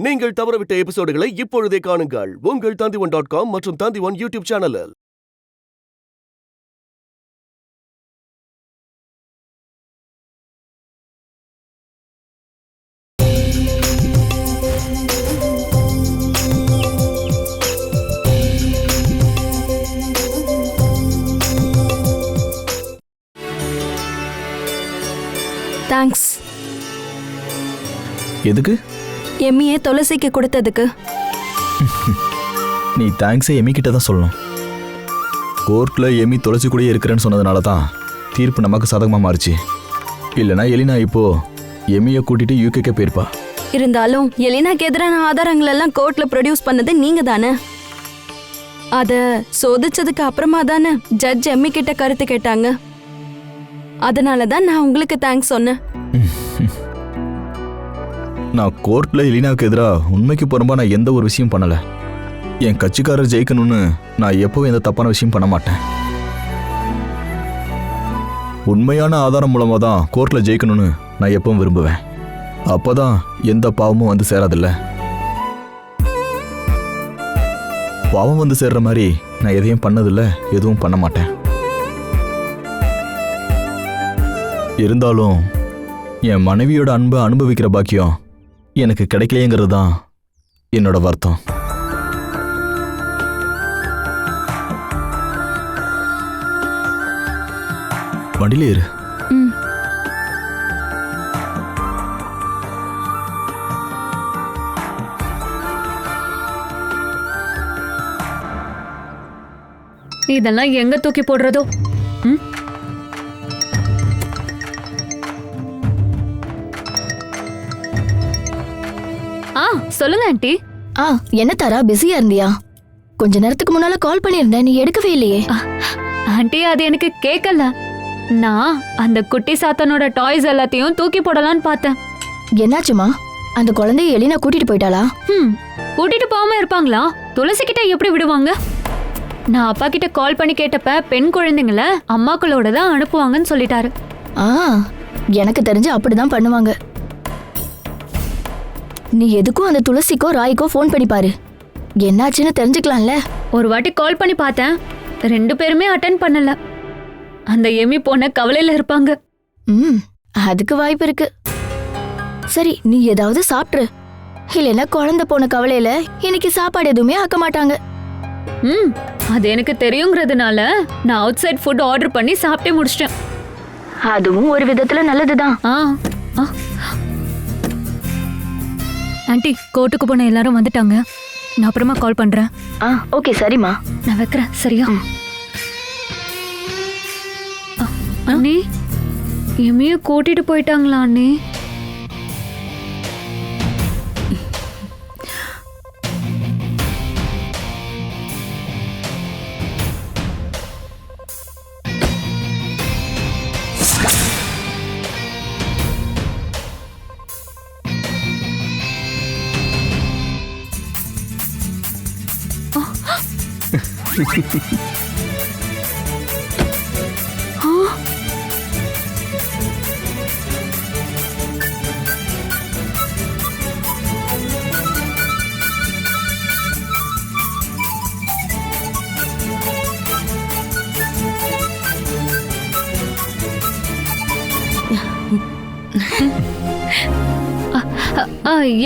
நீங்கள் தவறவிட்ட எபிசோடுகளை இப்பொழுதே காணுங்கள் உங்கள் Tandivan.com மற்றும் Tandivan யூடியூப் சேனலில். தேங்க்ஸ். எதுக்கு? எம்மியை துளசிக்கு கொடுத்ததுக்கு. நீ தேங்க்ஸை எம்மி கிட்ட தான் சொல்லணும். கோர்ட்டில் எம்மி துளசி கூடயே இருக்கிறேன்னு சொன்னதுனால தான் தீர்ப்பு நமக்கு சாதகமாக மாறிச்சு. இல்லைனா எலினா இப்போ எம்மியை கூட்டிட்டு யூகேக்கே போயிருப்பா. இருந்தாலும் எலினாக்கு எதிரான ஆதாரங்கள் எல்லாம் கோர்ட்ல ப்ரொடியூஸ் பண்ணது நீங்க தானே. அத சோதிச்சதுக்கு அப்புறமா தானே ஜட்ஜ் எம்மி கிட்ட கருத்து கேட்டாங்க. அதனாலதான் நான் உங்களுக்கு தேங்க்ஸ் சொன்னேன். நான் கோர்ட்ல எலினாவுக்கு எதிராக உண்மைக்கு புறம்பா நான் எந்த ஒரு விஷயம் பண்ணல. என் கட்சிக்காரர் ஜெயிக்கணும்னு நான் எப்பவும் எந்த தப்பான விஷயம் பண்ண மாட்டேன். உண்மையான ஆதாரம் மூலமா தான் கோர்ட்ல ஜெயிக்கணும்னு நான் எப்பவும் விரும்புவேன். அப்பதான் எந்த பாவமும் வந்து சேராதில்ல. பாவம் வந்து சேர்ற மாதிரி நான் எதையும் பண்ணதில்ல, எதுவும் பண்ண மாட்டேன். இருந்தாலும் என் மனைவியோட அன்பை அனுபவிக்கிற பாக்கியம் எனக்கு கிடைக்கலையேங்கிறது தான் என்னோட வருத்தம். வண்டியில ஏறு. இதெல்லாம் எங்க தூக்கி போடுறதோ? சொல்லுங்க ஆண்டி. என்ன தாரா, பிஸியா இருந்தியா? கொஞ்ச நேரத்துக்கு முன்னால கால் பண்ணியிருந்தேன், நீ எடுக்கவே இல்லையே. ஆண்டி, அது எனக்கு கேட்கல. நான் அந்த குட்டி சாத்தனோட டாய்ஸ் எல்லாத்தையும் தூக்கி போடலான்னு பார்த்தேன். என்னாச்சுமா? அந்த குழந்தைய எலினா கூட்டிட்டு போயிட்டாளா? கூட்டிட்டு போகாம இருப்பாங்களா? துளசி கிட்ட எப்படி விடுவாங்க? நான் அப்பா கிட்ட கால் பண்ணி கேட்டப்ப பெண் குழந்தைங்கள அம்மாக்களோட தான் அனுப்புவாங்கன்னு சொல்லிட்டாரு. எனக்கு தெரிஞ்சு அப்படிதான் பண்ணுவாங்க. நீ எதுக்கும் அந்த துளசிக்கோ ராய்க்கோ ஃபோன் பண்ணி பாரு, என்னாச்சுன்னு தெரிஞ்சுக்கலாம்ல. ஒரு வாட்டி கால் பண்ணி பார்த்தேன், 2 பேருமே அட்டென்ட் பண்ணல. அந்த எமி போன கவலையில இருப்பாங்க. அதுக்கு வாய்ப்பு இருக்கு. சரி, நீ ஏதாவது சாப்பிட்ரு. இல்லைன்னா குழந்தை போன கவலையில இன்னைக்கு சாப்பாடு எதுவுமே ஆக்க மாட்டாங்க. அது எனக்கு தெரியுங்கிறதுனால நான் அவுட் சைட் ஃபுட் ஆர்டர் பண்ணி சாப்பிட்டே முடிச்சிட்டேன். அதுவும் ஒரு விதத்துல நல்லதுதான். ஆண்டி, கோர்ட்டுக்கு போன எல்லாரும் வந்துட்டாங்க. நான் அப்புறமா கால் பண்றேன். ஓகே, சரிம்மா. நான் வைக்கிறேன், சரியா? அண்ணி, எம்மிய கூட்டிட்டு போயிட்டாங்களா அண்ணி?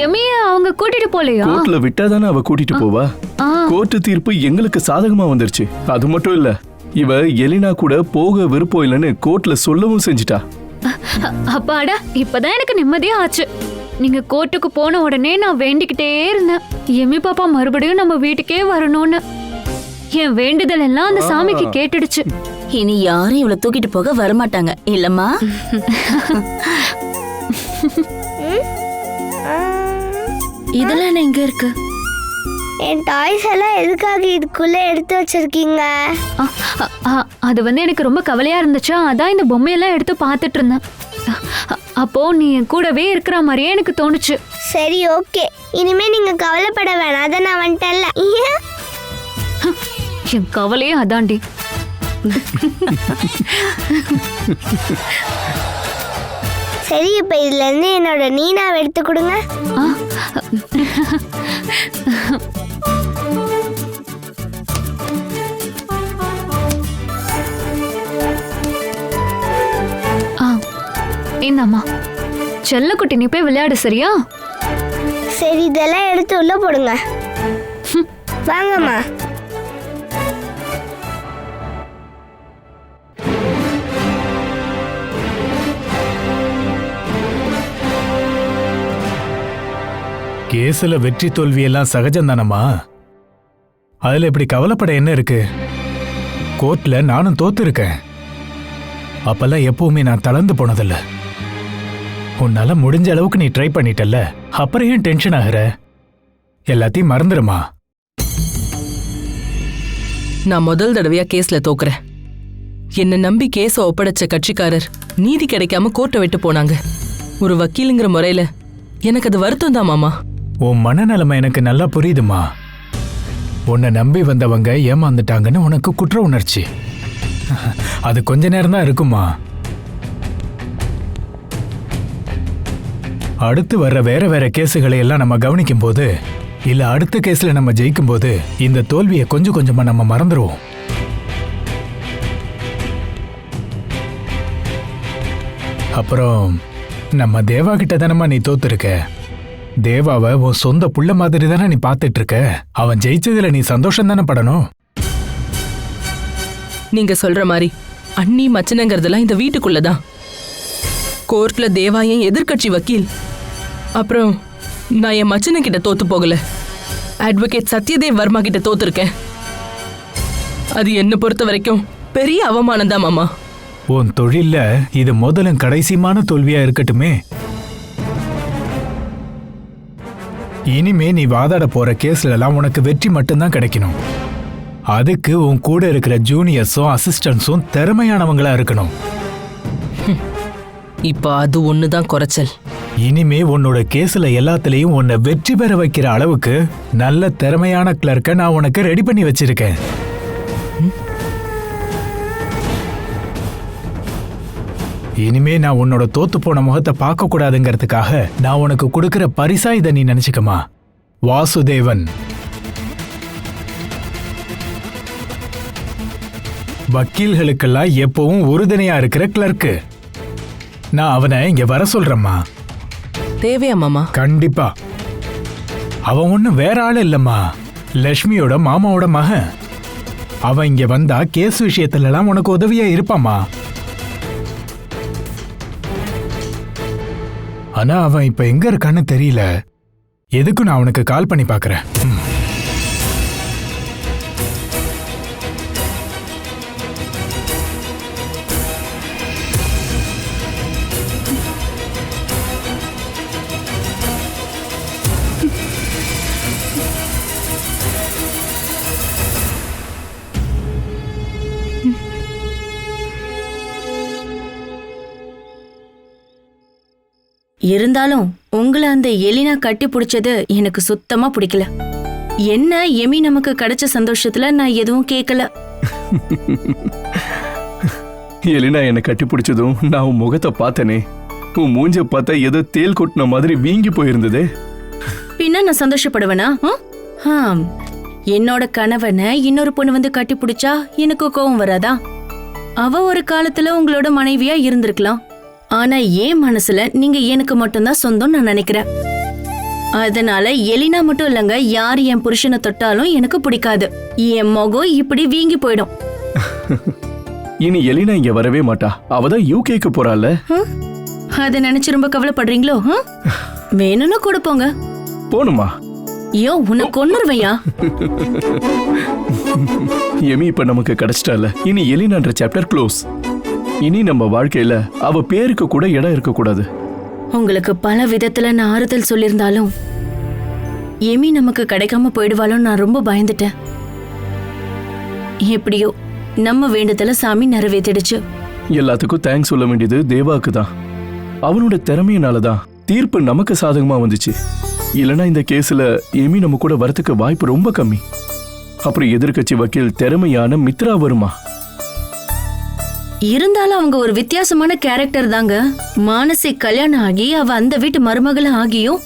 எமிய அவங்க கூட்டிட்டு போலையா? கோர்ட்ல விட்டாதானே அவ கூட்டிட்டு போவா. கோர்ட்டு தீர்ப்பு எங்களுக்கு சாதகமா வந்துருச்சு. அது மட்டும் இல்ல, இவ எலினா கூட போக விருப்பம் இல்லைன்னு கோர்ட்ல சொல்லவும் செஞ்சிட்டா. அப்பாடா, இப்பதான் எனக்கு நிம்மதியா ஆச்சு. நீங்க கோர்ட்டுக்கு போன உடனே நான் வேண்டிக்கிட்டே இருந்தேன், எமி பாப்பா மறுபடியும் நம்ம வீட்டுக்கே வரணும்னு. என் வேண்டுதல் எல்லாம் அந்த சாமிக்கு கேட்டுடுச்சு. இனி யாரும் இவளை தூக்கிட்டு போக வரமாட்டாங்க இல்லம்மா? இதெல்லாம் எங்க இருக்கு? என் டாய்ஸ் எல்லாம் எதுக்காக இதுக்குள்ள எடுத்து வச்சிருக்கீங்க? அது எனக்கு ரொம்ப கவலையா இருந்துச்சா, அதான் இந்த பொம்மையெல்லாம் எடுத்து பார்த்துட்டு இருந்தேன். அப்போ நீ என் கூடவே இருக்கிற மாதிரியே எனக்கு தோணுச்சு. சரி, ஓகே, இனிமே நீங்க கவலைப்பட வேணாம், அதை நான் வந்துட்டேன்ல. என் கவலையே அதாண்டி. சரி, இப்ப இதுல இருந்து என்னோட நீனாவை எடுத்து கொடுங்க. வேண்டாம்மா. செல்லக்குட்டி நீ போய் விளையாடு, சரியா? சரி, இதெல்லாம் எடுத்து உள்ள போடுங்க. வாங்கம்மா. கேஸ்ல வெற்றி தோல்வி எல்லாம் சகஜம்தானம்மா. அதுல இப்படி கவலைப்பட என்ன இருக்கு? கோர்ட்ல நானும் தோத்து இருக்கேன். அப்பெல்லாம் எப்பவுமே நான் தளர்ந்து போனதில்ல. உன்னால முடிஞ்ச அளவுக்கு நீ ட்ரை பண்ணிட்டல்ல, அப்புறம் ஏன் டென்ஷன் ஆகுற? எல்லாத்தையும் மறந்துடுமா. நான் முதல் தடவையா கேஸ்ல தோக்குறேன். என்ன நம்பி கேஸ ஒப்படைச்ச கட்சிக்காரர் நீதி கிடைக்காம கோர்ட்டை விட்டு போனாங்க. ஒரு வக்கீலுங்கிற முறையில எனக்கு அது வருத்தம் தான் மாமா. உன் மனநலமை எனக்கு நல்லா புரியுதுமா. உன்னை நம்பி வந்தவங்க ஏமாந்துட்டாங்கன்னு உனக்கு குற்ற உணர்ச்சி. அது கொஞ்ச நேரம் தான் இருக்குமா. அடுத்து வர்ற வேற வேற கேஸுகளை எல்லாம் நம்ம கவனிக்கும் போது, இல்ல அடுத்த கேஸ்ல நம்ம ஜெயிக்கும் போது இந்த தோல்வியை கொஞ்சம் கொஞ்சமா நம்ம மறந்துடுவோம். அப்புறம் நம்ம தேவா கிட்ட தானம்மா நீ தோத்துருக்க. தேவாவை உன் சொந்த புள்ள மாதிரி தானே நீ பார்த்துட்டு இருக்க. அவன் ஜெயிச்சதுல நீ சந்தோஷம் தானே படணும். நீங்க சொல்ற மாதிரி அண்ணி மச்சனங்கிறதெல்லாம் இந்த வீட்டுக்குள்ளதான். கோர்ட்ல தேவா என் எதிர்கட்சி வக்கீல். அப்புறம் நான் என் மச்சன கிட்ட தோத்து போகல, அட்வொகேட் சத்யதேவ் வர்மா கிட்ட தோத்துருக்கேன். அது என்ன பொறுத்த வரைக்கும் பெரிய அவமானம் தான் மாமா. உன் தொழில்ல இது முதலும் கடைசியான தோல்வியா இருக்கட்டுமே. இனிமே நீ வாதாட போற கேஸ்ல எல்லாம் உனக்கு வெற்றி மட்டும்தான் கிடைக்கணும். அதுக்கு உன் கூட இருக்கிற ஜூனியர்ஸும் அசிஸ்டன்ஸும் திறமையானவங்களா இருக்கணும். இப்ப அது ஒண்ணுதான் குறைச்சல். இனிமே உன்னோட கேஸ்ல எல்லாத்துலயும் உன்னை வெற்றி பெற வைக்கிற அளவுக்கு நல்ல திறமையான கிளர்க்க நான் உனக்கு ரெடி பண்ணி வச்சிருக்கேன். இனிமே நான் உன்னோட தோத்து போன முகத்தை பார்க்க கூடாதுங்கிறதுக்காக நான் உனக்கு கொடுக்கிற பரிசா இதை நீ நினைச்சுக்கமா. வாசுதேவன் வக்கீல்களுக்கெல்லாம் எப்பவும் உறுதுணையா இருக்கிற கிளர்க்கு. நான் அவனை இங்க வர சொல்றேம்மா. தேவையா மாமா? கண்டிப்பா. அவன் ஒன்னும் வேற ஆள் இல்லம்மா, லட்சுமியோட மாமாவோட மகன். அவன் இங்க வந்தா கேஸ் விஷயத்துல எல்லாம் உனக்கு உதவியா இருப்பாமா. ஆனா அவன் இப்ப எங்க இருக்கான்னு தெரியல. எதுக்கும் நான் அவனுக்கு கால் பண்ணி பாக்குறேன். இருந்தாலும் உங்களை அந்த எலினா கட்டி பிடிச்சது எனக்கு சுத்தமா பிடிக்கல. என்ன எமி நமக்கு கிடைச்ச சந்தோஷத்துல நான் எதுவும் கேட்கல. எலினா என்னை கட்டி பிடிச்சதும் நான் உன் முகத்தை பார்த்தனே, உன் மூஞ்ச பார்த்தா ஏதோ தேல் கொட்டின மாதிரி வீங்கி போயிருந்தது. பின்ன நான் சந்தோஷப்படுவேனா? என்னோட கணவனை இன்னொரு பொண்ணு வந்து கட்டி பிடிச்சா எனக்கு கோவம் வராதா? அவ ஒரு காலத்துல உங்களோட மனைவியா இருந்திருக்கலாம். ஆனா என் மனசுல நீங்க எனக்கு மட்டும்தான் சொந்தம் நான் நினைக்கிறேன். அதனால எலினா மட்டும் இல்லங்க, யார் என் புருஷனை தொட்டாலும் எனக்கு பிடிக்காது. என் முகம் இப்படி வீங்கி போயிடும். இனி எலினா இங்க வரவே மாட்டா. அவதான் யூகேக்கு போறாள். அத நினைச்சு ரொம்ப கவலைப்படுறீங்களோ? வேணும்னா கூட போங்க. போணுமா? ஐயோ, உன்னை கொன்னுருவையா? எமி இப்ப நமக்கு கிடைச்சிட்டால. இனி எலினான்ற சாப்டர் க்ளோஸ். இனி நம்ம வாழ்க்கையில அவ பேருக்கு கூட இடம் இருக்க கூடாது. உங்களுக்கு பல விதத்துல நான் ஆறுதல் சொல்லியிருந்தாலும் எமி நமக்கு கிடைக்காம போயிடுவாலும் நான் ரொம்ப பயந்துட்டேன். எப்படியோ நம்ம வேண்டுதல சாமி நிறைவேற்றிடுச்சு. எல்லாத்துக்கும் தேங்க்ஸ் சொல்ல வேண்டியது தேவாக்கு தான். அவனோட திறமையினாலதான் தீர்ப்பு நமக்கு சாதகமா வந்துச்சு. இல்லனா இந்த கேஸ்ல எமி நம்ம கூட வரத்துக்கு வாய்ப்பு ரொம்ப கம்மி. அப்புறம் எதிர்கட்சி வக்கீல் திறமையான மித்ரா வருமா? இருந்தாலும் அவங்க ஒரு வித்தியாசமான கேரக்டர் தாங்க. மானசி கல்யாணம் ஆகி அவ அந்த வீட்டு மருமகள் ஆகியும்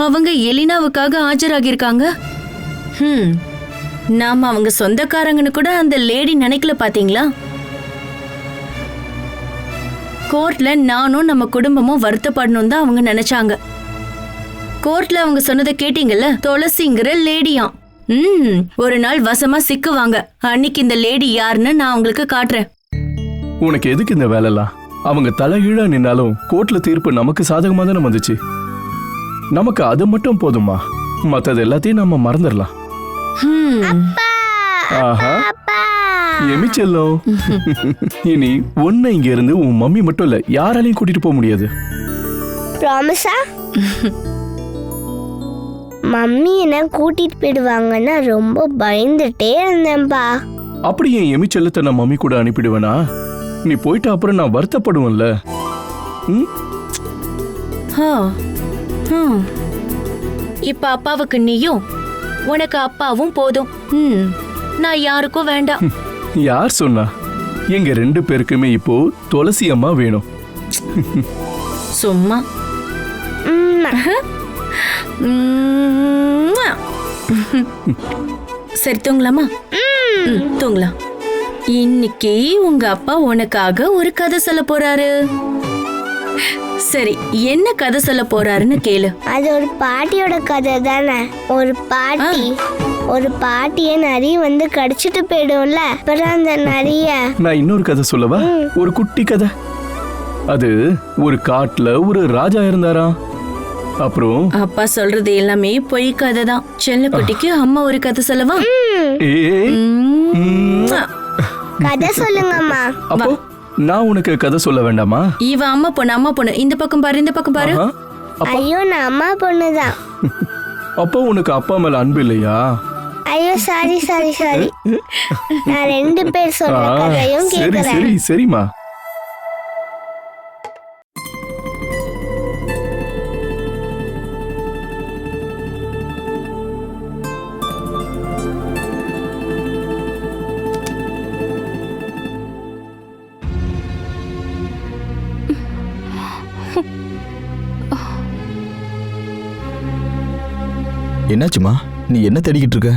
அவங்க எலினாவுக்காக ஆஜராகியிருக்காங்க. நாம அவங்க சொந்தக்காரங்கன்னு கூட அந்த லேடி நினைக்கல, பாத்தீங்களா? கோர்ட்ல நானும் நம்ம குடும்பமும் வருத்தப்படணும் தான் அவங்க நினைச்சாங்க. கோர்ட்ல அவங்க சொன்னதை கேட்டீங்கல்ல, துளசிங்கிற லேடியாம். ஒரு நாள் வசமா சிக்குவாங்க. அன்னைக்கு இந்த லேடி யாருன்னு நான் உங்களுக்கு காட்டுறேன். உனக்கு எதுக்கு இந்த வேலைலாம்? அவங்க தலைகீழா நின்னாலும் கோர்ட்ல தீர்ப்பு நமக்கு சாதகமா தானே வந்துச்சு. நமக்கு அது மட்டும் போதுமா? மத்தது எல்லாத்தையும் நம்ம மறந்துடலாம். ஆஹா, எமி செல்லம், இனி உன்னை இங்க இருந்து உன் மம்மி மட்டும் இல்ல யாராலையும் கூட்டிட்டு போக முடியாது. ப்ராமிஸா? மம்மி என்ன கூட்டிட்டு போயிடுவாங்கன்னா ரொம்ப பயந்துட்டே இருந்தேன்பா. அப்படி என் எமி செல்லத்தை நான் மம்மி கூட அனுப்பிடுவேனா? நீ போயிட்ட அப்புறம் நான் வருத்தப்படுவேன்ல. இப்ப அப்பாவுக்கு நீயும், உனக்கு அப்பாவும் போதும். நான் யாருக்கும் வேண்டாம். யார் சொன்னா? எங்க 2 பேருக்குமே இப்போ துளசி அம்மா வேணும். சும்மா சரி, தூங்கலாமா? தூங்கலாம். இன்னைக்கு உங்க அப்பா உனக்காக ஒரு கதை சொல்ல போறாரு. சரி, என்ன கதை சொல்ல போறாருன்னு கேளு. அது ஒரு பாட்டியோட கதை தானே. ஒரு பாட்டிய நரி வந்து கடிச்சிட்டு போயிடும்ல, அப்புறம் அந்த நரிய. நான் இன்னொரு கதை சொல்லவா? ஒரு குட்டி கதை. அது ஒரு காட்டுல ஒரு ராஜா இருந்தாராம். அப்புறம் அப்பா சொல்றது எல்லாமே பொய் கதை தான். செல்லக்குட்டிக்கு அம்மா ஒரு கதை சொல்லவா? கதை சொல்லுங்கம்மா. அப்போ நான் உனக்கு கதை சொல்ல வேண்டாமா? இவ அம்மா பொண்ணு. இந்த பக்கம் பாரு, இந்த பக்கம் பாரு. ஐயோ, நான் அம்மா பொண்ணுதான். அப்போ உனக்கு அப்பா மேல அன்பு இல்லையா? ஐயோ, சாரி. நான் 2 பேர் சொல்ற கதையும் கேக்குறேன். சரி சரிமா. என்னாச்சுமா? நீ என்ன தேடிக்கிட்டு இருக்க?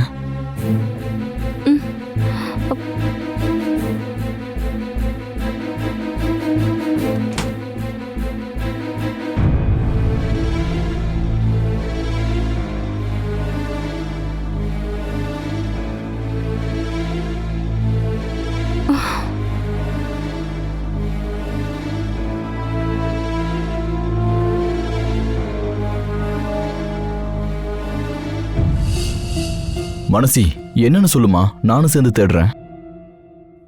மனசி, என்னன்னு சொல்லுமா, நானும் சேர்ந்து தேடுறேன்.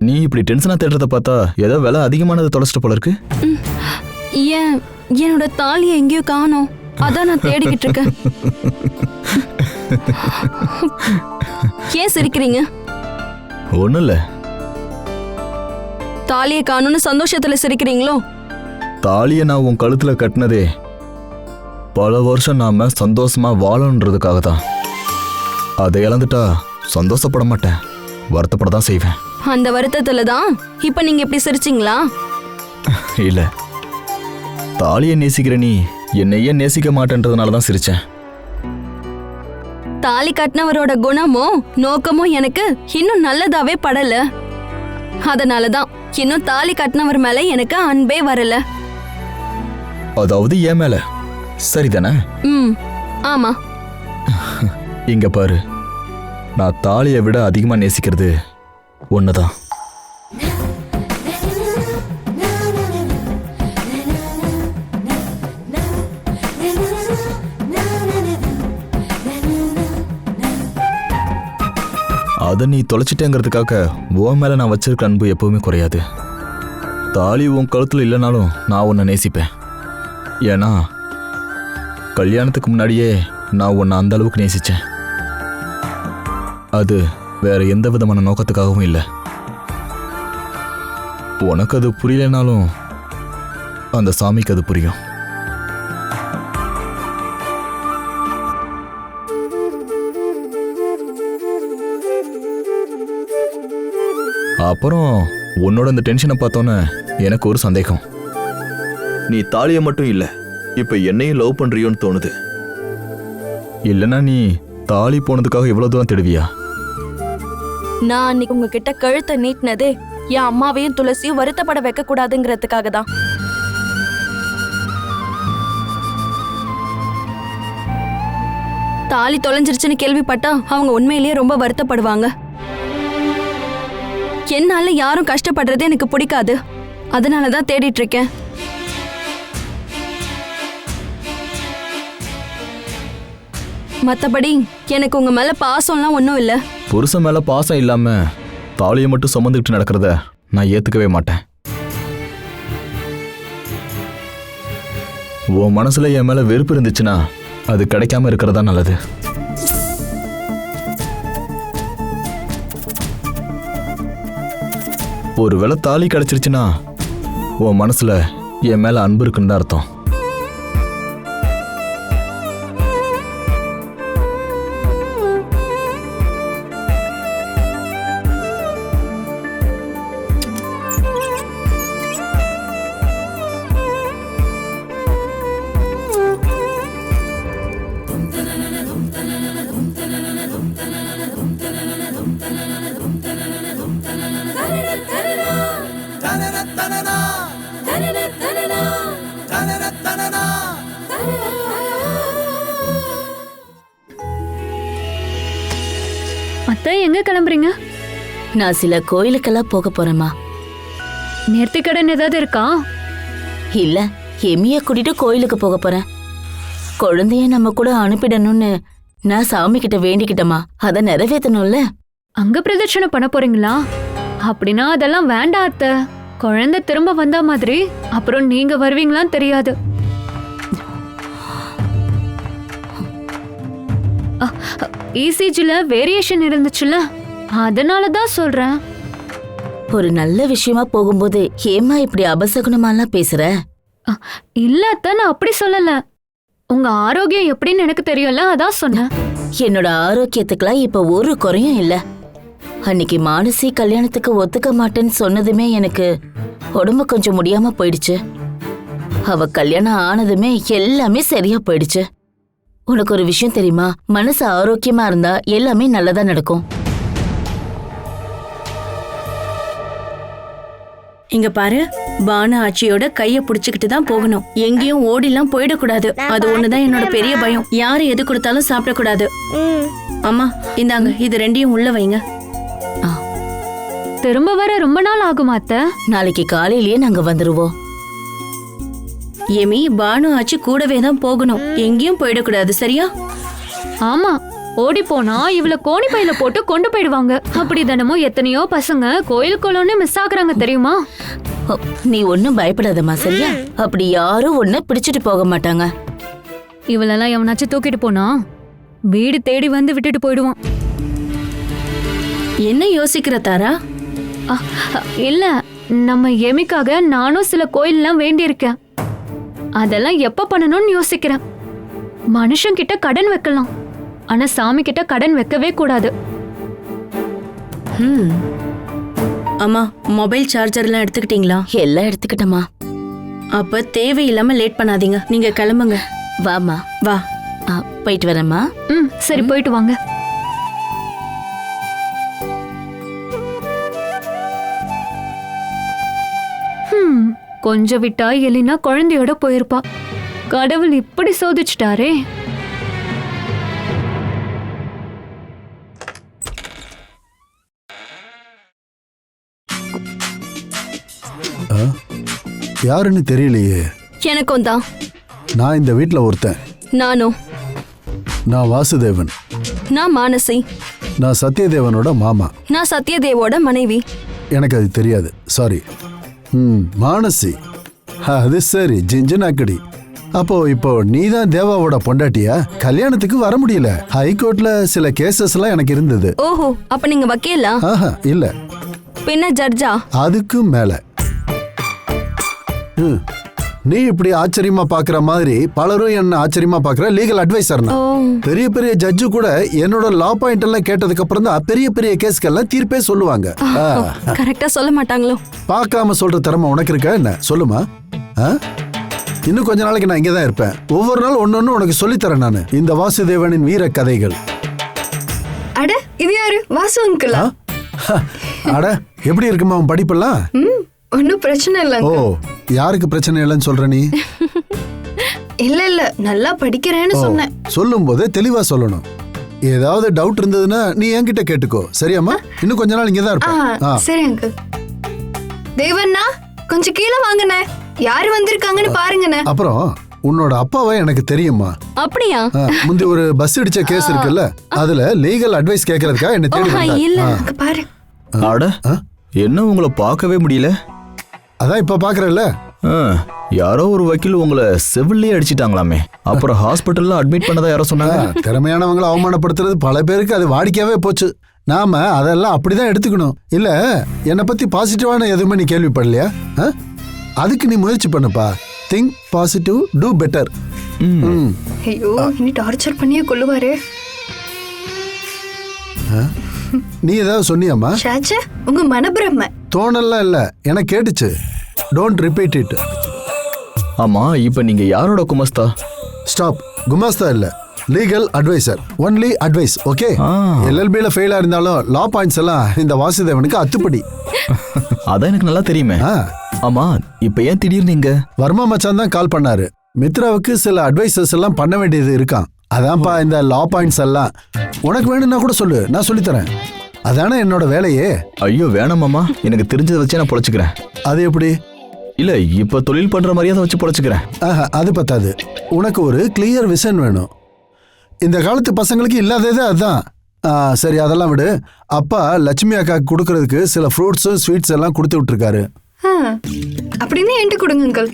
நீ இப்படி டென்ஷனா தேடுறத பார்த்தா ஏதோ விலை அதிகமானதை தொலைச்சிட்ட போல இருக்கு. என்னோட தாலியை எங்கேயோ காணோம், அதான் நான் தேடிக்கிட்டு இருக்கேன். ஏன் சிரிக்கிறீங்க? ஒண்ணும் இல்ல. தாலியை காணோம்னு சந்தோஷத்துல சிரிக்கிறீங்களோ? தாலியை நான் உன் கழுத்துல கட்டினதே பல வருஷம் நாம சந்தோஷமா வாழணுன்றதுக்காக தான். அதை இழந்துட்டா சந்தோஷப்பட மாட்டேன், வருத்தப்பட தான் செய்வேன். அந்த வருத்தத்துல தான் இப்ப நீங்க இப்படி சிரிச்சிங்களா? இல்ல, தாலியை நேசிக்கிற நீ என்னையே நேசிக்க மாட்டேன்றதுனால தான் சிரிச்சேன். தாலி கட்டினவரோட குணமும் நோக்கமும் எனக்கு இன்னும் நல்லதாவே படல. அதனாலதான் இன்னும் தாலி கட்டினவர் மேல எனக்கு அன்பே வரல. அதாவது என் மேல சரிதானே? ஆமா. இங்க பாரு, நான் தாலியை விட அதிகமா நேசிக்கிறது ஒண்ணுதான். அதை நீ தொலைச்சிட்டேங்கிறதுக்காக உன் மேல நான் வச்சிருக்க அன்பு எப்பவுமே குறையாது. தாலி உன் கழுத்துல இல்லைனாலும் நான் உன்னை நேசிப்பேன். ஏன்னா கல்யாணத்துக்கு முன்னாடியே நான் உன்னை அந்த அளவுக்கு நேசிச்சேன். அது வேற எந்த விதமான நோக்கத்துக்காகவும் இல்லை. உனக்கு அது புரியலைனாலும் அந்த சாமிக்கு அது புரியும். அப்புறம் உன்னோட இந்த டென்ஷனை பார்த்தோன்னே எனக்கு ஒரு சந்தேகம். நீ தாலியை மட்டும் இல்லை, இப்ப என்னையும் லவ் பண்றியோன்னு தோணுது. இல்லைன்னா நீ தாலி போனதுக்காக இவ்வளவு தூரம் தேடுவியா? நான் அன்னைக்கு உங்ககிட்ட கழுத்தை நீட்டினதே என் அம்மாவையும் துளசியும் வருத்தப்பட வைக்க கூடாதுங்கிறதுக்காக தான். தாலி தொலைஞ்சிருச்சுன்னு கேள்விப்பட்டா அவங்க உண்மையிலேயே ரொம்ப வருத்தப்படுவாங்க. என்னால யாரும் கஷ்டப்படுறது எனக்கு பிடிக்காது. அதனாலதான் தேடிட்டு இருக்கேன். மத்தபடி எனக்கு உங்க மேல பாசம்லாம் ஒன்றும் இல்லை. புருஷன் மேல பாசம் இல்லாம தாலியை மட்டும் சுமந்துக்கிட்டு நடக்கிறத நான் ஏத்துக்கவே மாட்டேன். உன் மனசுல என் மேல வெறுப்பு இருந்துச்சுன்னா அது கிடைக்காம இருக்கிறதா நல்லது. ஒருவேளை தாலி கிடைச்சிருச்சுன்னா உன் மனசுல என் மேல அன்பு இருக்குன்னு தான் அர்த்தம். அத்தை எங்க கிளம்புறீங்க? நான் சில கோயிலுக்கெல்லாம் போக போறேம்மா. நேர்த்திக்கடன் ஏதாவது இருக்கா? இல்ல, எமிய கூட்டிட்டு கோயிலுக்கு போக போறேன். குழந்தைய நம்ம கூட அனுப்பிடணும்னு நான் சாமி கிட்ட வேண்டிக்கிட்டமா, அதை நிறைவேற்றணும்ல. அங்க பிரதட்சணை பண்ண போறீங்களா? அப்படின்னா அதெல்லாம் வேண்டாம் அத்தை. குழந்தை திரும்ப வந்தா மாதிரி அப்புறம் நீங்க வருவீங்களான்னு தெரியாது. இசிஜில வேரியேஷன் இருந்துச்சுல, அதனாலதான் சொல்றேன். ஒரு நல்ல விஷயமா போகும்போது ஏமா இப்படி அபசகுணமாலாம் பேசுற? இல்ல அத்தை, நான் அப்படி சொல்லல. உங்க ஆரோக்கியம் எப்படின்னு எனக்கு தெரியும்ல, அதான் சொன்னேன். என்னோட ஆரோக்கியத்துக்குலாம் இப்ப ஒரு குறையும் இல்ல. அன்னைக்கு மானசி கல்யாணத்துக்கு ஒத்துக்க மாட்டேன்னு சொன்னதுமே எனக்கு உடம்பு கொஞ்சம் முடியாம போயிடுச்சு. அவ கல்யாணம் ஆனதுமே எல்லாமே சரியா போயிடுச்சு. உனக்கு ஒரு விஷயம் தெரியுமா? மனசு ஆரோக்கியமா இருந்தா எல்லாமே நல்லதா நடக்கும். இங்க பாரு, பானு ஆச்சியோட கைய புடிச்சுக்கிட்டு தான் போகணும். எங்கேயும் ஓடிலாம் போயிடக்கூடாது. அது ஒண்ணுதான் என்னோட பெரிய பயம். யாரு எது கொடுத்தாலும் சாப்பிடக்கூடாது. அம்மா இந்தாங்க, இது ரெண்டையும் உள்ள வைங்க. திரும்ப வர ரொம்ப நாள் ஆகுமா அத்தை? நாளைக்கு காலையிலேயே நாங்க வந்துருவோம். எமி, பானு ஆச்சி கூடவே தான் போகணும். எங்கேயும் போயிடக்கூடாது, சரியா? ஆமா, ஓடி போனா இவள கோணி பையில போட்டு கொண்டு போயிடுவாங்க. அப்படி தினமும் எத்தனையோ பசங்க கோயிலுக்குள்ளே மிஸ் ஆகுறாங்க தெரியுமா? நீ ஒன்னும் பயப்படாதம்மா, சரியா? அப்படி யாரும் ஒண்ணு பிடிச்சிட்டு போக மாட்டாங்க. இவளெல்லாம் எவனாச்சும் தூக்கிட்டு போனா வீடு தேடி வந்து விட்டுட்டு போயிடுவான். என்ன யோசிக்கிற தாரா? இல்ல, நம்ம எமிக்காக நானும் சில கோயில்லாம் வேண்டியிருக்கேன். அதெல்லாம் எப்ப பண்ணணும்னு யோசிக்கிறேன். மனுஷன் கிட்ட கடன் வைக்கலாம், ஆனா சாமி கிட்ட கடன் வைக்கவே கூடாது. அம்மா, மொபைல் சார்ஜர்லாம் எடுத்துக்கிட்டீங்களா? எல்லாம் எடுத்துக்கிட்டமா. அப்ப தேவையில்லாம லேட் பண்ணாதீங்க. நீங்க கிளம்புங்க. வாமா. வா. போயிட்டு வரேம்மா. சரி, போயிட்டு வாங்க. கொஞ்சம் விட்டா எலினா குழந்தையோட போயிருப்பா. கடவுள் இப்படி சோதிச்சிட்டாரே. யாருன்னு தெரியலையே. எனக்கும் தான். நான் இந்த வீட்ல ஒருத்தன். நானும். நான் வாசுதேவன். நான் மானசி. நான் சத்யதேவனோட மாமா. நான் சத்யதேவோட மனைவி. எனக்கு அது தெரியாது, சாரி. மானசி, அது சரி, ஜிஞ்சனாக்கடி. அப்போ இப்போ நீ தான் தேவாவோட பொண்டாட்டியா? கல்யாணத்துக்கு வர முடியல. ஹைகோர்ட்ல சில கேசஸ் எல்லாம் எனக்கு இருந்தது. ஓஹோ, அப்ப நீங்க வக்கீலா? இல்ல. பின்ன ஜட்ஜா? அதுக்கும் மேல. நீ இப்படி ஆச்சரியமா பாக்குற மாதிரி பலரும் என்ன ஆச்சரியமா பாக்குற லீகல் அட்வைசர். பெரிய பெரிய ஜட்ஜு கூட என்னோட லா பாயிண்ட் எல்லாம் கேட்டதுக்கு அப்புறம் தான் பெரிய பெரிய கேஸ்க்கெல்லாம் தீர்ப்பே சொல்லுவாங்க. கரெக்டா சொல்ல மாட்டாங்களோ? பார்க்காம சொல்ற திறமை உனக்கு இருக்கா என்ன? சொல்லுமா. இன்னும் கொஞ்ச நாளைக்கு நான் இங்கதான் இருப்பேன். ஒவ்வொரு நாள் ஒன்னொன்னு உனக்கு சொல்லித்தரேன் நானு. இந்த வாசுதேவனின் வீர கதைகள். அட, இது யாரு? வாசு அங்கிளா? அட, எப்படி இருக்குமா உன் படிப்பெல்லாம்? ஒன்னும் பிரச்சனை இல்ல. ஓ, யாருக்கு பிரச்சனை இல்லைன்னு சொல்ற நீ? இல்ல இல்ல நல்லா படிக்கிறேன்னு சொன்னேன். சொல்லும் போதே தெளிவா சொல்லணும். ஏதாவது டவுட் இருந்ததுன்னா நீ என்கிட்ட கேட்டுக்கோ. சரியாம்மா? இன்னும் கொஞ்ச நாள் இங்கதான் இருப்பேன். சரி அங்கிள். தேவண்ணா கொஞ்சம் கீழே வாங்கண்ணே, யாரு வந்திருக்காங்கன்னு பாருங்கண்ணே. அப்புறம் உன்னோட அப்பாவை எனக்கு தெரியுமா? அப்படியா? முந்தி ஒரு பஸ் இடிச்ச கேஸ் இருக்குல்ல, அதுல லீகல் அட்வைஸ் கேக்குறதுக்காக என்ன தேடி இல்ல வந்தார். அங்க பாரு. அட என்ன உங்களை பார்க்கவே முடியல. அதான் இப்ப பாக்குறல்ல. யாரோ ஒரு வக்கீல் உங்களை செவிலே அடிச்சிட்டாங்களாமே. அப்புறம் ஹாஸ்பிட்டல்ல அட்மிட் பண்ணதா யாரோ சொன்னாங்க. திறமையானவங்களை அவமானப்படுத்துறது பல பேருக்கு அது வாடிக்கையாவே போச்சு. நாம அதெல்லாம் அப்படிதான் எடுத்துக்கணும். இல்ல என்னை பத்தி பாசிட்டிவான எதுவுமே நீ கேள்விப்படலையா? அதுக்கு நீ முயற்சி பண்ணுப்பா. Think positive, do better. ஐயோ இனி டார்ச்சர் பண்ணியே கொல்லுவாரு. நீ ஏதாவது சொன்னியாமா? ஷாச்சே உங்க மனப்பிரம. தோணலாம் இல்ல, எனக்கு கேட்டுச்சு. Don't repeat it. ஆமா, இப்ப நீங்க யாரோட குமஸ்தா? ஸ்டாப். குமாஸ்தா இல்ல, legal adviser. Only advise. Okay? எல்எல்பில ஃபெயிலா இருந்தாலும் லா பாயிண்ட்ஸ் எல்லாம் இந்த வாசுதேவனுக்கு அத்துப்படி. அதான் எனக்கு நல்லா தெரியுமே. ஆமா, இப்ப ஏன் திடீர்னு நீங்க? வர்மா மச்சான் தான் கால் பண்ணாரு. மித்ராவுக்கு சில அட்வைசஸ் எல்லாம் பண்ண வேண்டியது இருக்கான். அதான்ப்பா இந்த லா பாயிண்ட்ஸ் எல்லாம். உனக்கு வேணும்னா கூட சொல்லு, நான் சொல்லித்தரேன். அதானே என்னோட வேலையே. ஐயோ வேணாமாமா, எனக்கு தெரிஞ்சதை வச்சு நான் பொழைச்சுக்கிறேன். அது எப்படி? இல்ல இப்ப தொழில் பண்ற மாதிரியே அதை வச்சு பொழைச்சுக்கிறேன். அது பத்தாது. உனக்கு ஒரு கிளியர் விஷன் வேணும். இந்த காலத்து பசங்களுக்கு இல்லாததே அதுதான். சரி அதெல்லாம் விடு. அப்பா லட்சுமி அக்காக்கு கொடுக்கறதுக்கு சில ஃப்ரூட்ஸ் ஸ்வீட்ஸ் எல்லாம் கொடுத்து விட்டுருக்காரு. அப்படின்னு என்கிட்ட கொடுங்க அங்கிள்.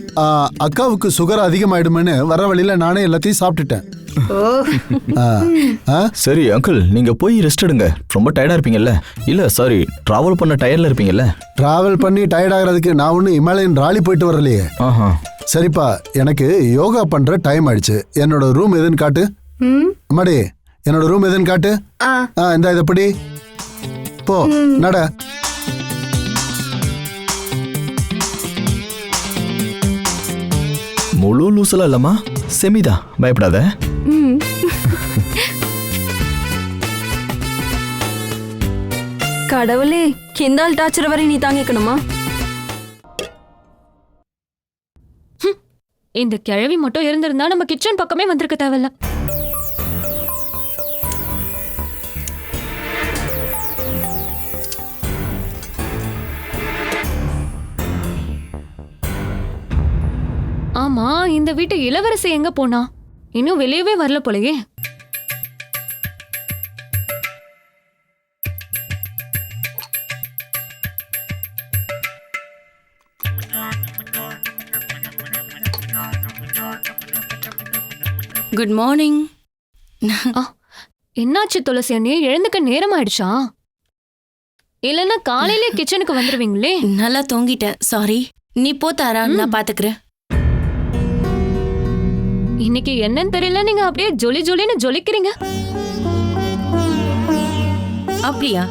அக்காவுக்கு சுகர் அதிகமாயிடுமேன்னு வர வழியில நானே எல்லாத்தையும் சாப்பிட்டுட்டேன். சரி அங்கிள், நீங்க போய் ரெஸ்ட் எடுங்க. ரொம்ப டயர்டா இருப்பீங்கல்ல? இல்ல சாரி, டிராவல் பண்ண டயர்ட்ல இருப்பீங்கல்ல? டிராவல் பண்ணி டயர்ட் ஆகிறதுக்கு நான் ஒன்னும் இமாலயன் ராலி போயிட்டு வரலையே. சரிப்பா, எனக்கு யோகா பண்ற டைம் ஆயிடுச்சு. என்னோட ரூம் எதுன்னு காட்டு. அம்மாடி, என்னோட ரூம் எதுன்னு காட்டு. இந்த இதப்படி போ, நட. முழு லூசலா இல்லம்மா, செமிதா, பயப்படாத. கடவுளே, கிண்டால் டார்ச்சர் வரை நீ தாங்கிக்கணுமா? இந்த கிழவி மட்டும் இருந்திருந்தா நம்ம கிச்சன் பக்கமே வந்திருக்க தேவையில்ல. ஆமா, இந்த வீட்டு இளவரசி எங்க போனா? இன்னும் வெளியவே வரல போலயே. Good morning. என்னாச்சு துளசி அண்ணே, எழுந்துக்க நேரம் ஆயிடுச்சா? இல்லன்னா காலையிலே கிச்சனுக்கு வந்துருவீங்களே. நல்லா தூங்கிட்டேன், சாரி. நீ போ தாரா, நான் பாத்துக்கிறேன். இன்னைக்கு என்னன்னு தெரியல, நீங்க அப்படியே ஜொலி ஜொலின்னு ஜொலிக்கிறீங்க. அப்படியா?